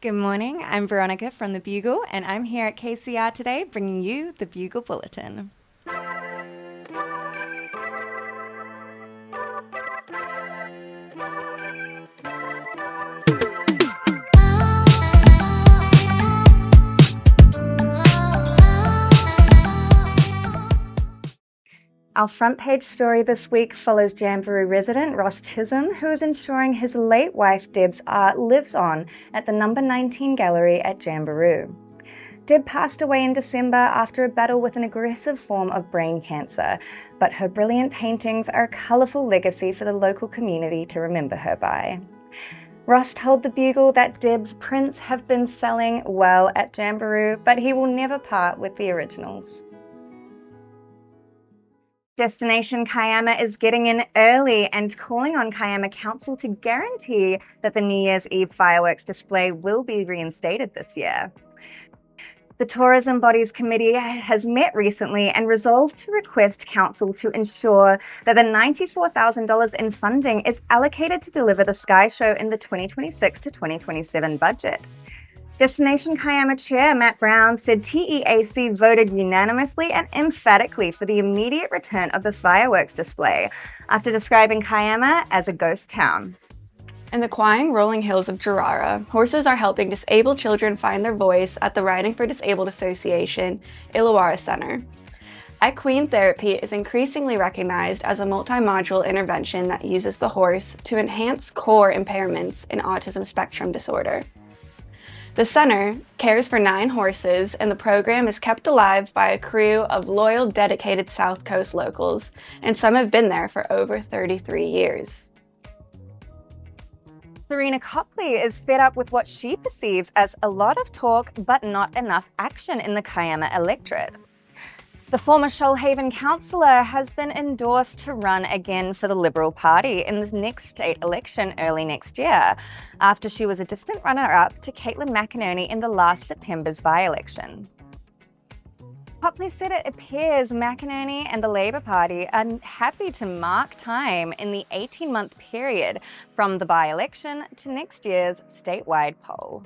Good morning, I'm Veronica from the Bugle, and I'm here at KCR today bringing you the Bugle Bulletin. Our front page story this week follows Jamberoo resident Ross Chisholm, who is ensuring his late wife Deb's art lives on at the number 19 gallery at Jamberoo. Deb passed away in December after a battle with an aggressive form of brain cancer, but her brilliant paintings are a colourful legacy for the local community to remember her by. Ross told the Bugle that Deb's prints have been selling well at Jamberoo, but he will never part with the originals. Destination Kiama is getting in early and calling on Kiama Council to guarantee that the New Year's Eve fireworks display will be reinstated this year. The Tourism Bodies Committee has met recently and resolved to request Council to ensure that the $94,000 in funding is allocated to deliver the Sky Show in the 2026 to 2027 budget. Destination Kiama Chair Matt Brown said TEAC voted unanimously and emphatically for the immediate return of the fireworks display after describing Kiama as a ghost town. In the quiet rolling hills of Jarara, horses are helping disabled children find their voice at the Riding for Disabled Association Illawarra Centre. Equine therapy is increasingly recognized as a multi-module intervention that uses the horse to enhance core impairments in autism spectrum disorder. The center cares for 9 horses, and the program is kept alive by a crew of loyal, dedicated South Coast locals, and some have been there for over 33 years. Serena Copley is fed up with what she perceives as a lot of talk but not enough action in the Kiama electorate. The former Shoalhaven councillor has been endorsed to run again for the Liberal Party in the next state election early next year, after she was a distant runner-up to Caitlin McInerney in the last September's by-election. Copley said it appears McInerney and the Labour Party are happy to mark time in the 18-month period from the by-election to next year's statewide poll.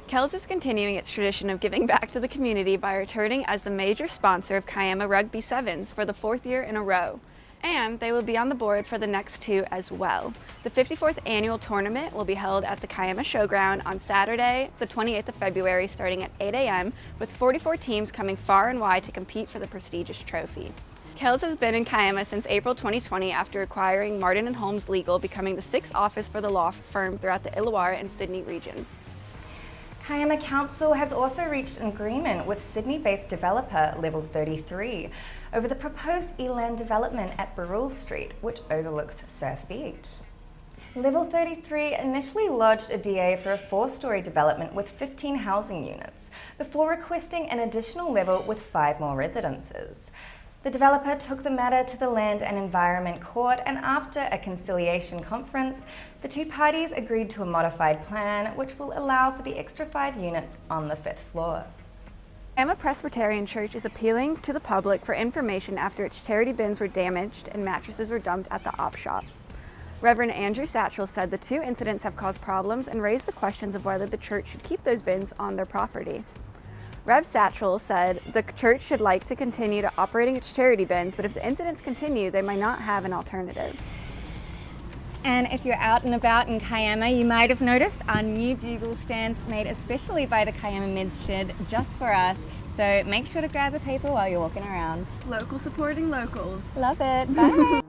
Kells is continuing its tradition of giving back to the community by returning as the major sponsor of Kiama Rugby Sevens for the 4th year in a row. And they will be on the board for the next 2 as well. The 54th annual tournament will be held at the Kiama Showground on Saturday, the 28th of February, starting at 8 a.m., with 44 teams coming far and wide to compete for the prestigious trophy. Kells has been in Kiama since April 2020 after acquiring Martin & Holmes Legal, becoming the 6th office for the law firm throughout the Illawarra and Sydney regions. Kiama Council has also reached an agreement with Sydney-based developer Level 33 over the proposed Eland development at Burrell Street, which overlooks Surf Beach. Level 33 initially lodged a DA for a 4-storey development with 15 housing units, before requesting an additional level with 5 more residences. The developer took the matter to the Land and Environment Court, and after a conciliation conference, the 2 parties agreed to a modified plan which will allow for the extra 5 units on the 5th floor. Kiama Presbyterian Church is appealing to the public for information after its charity bins were damaged and mattresses were dumped at the op shop. Reverend Andrew Satchel said the 2 incidents have caused problems and raised the questions of whether the church should keep those bins on their property. Rev Satchel said the church should like to continue to operating its charity bins, but if the incidents continue, they might not have an alternative. And if you're out and about in Kiama, you might have noticed our new Bugle stands made especially by the Kiama Meds Shed just for us. So make sure to grab a paper while you're walking around. Local supporting locals. Love it. Bye.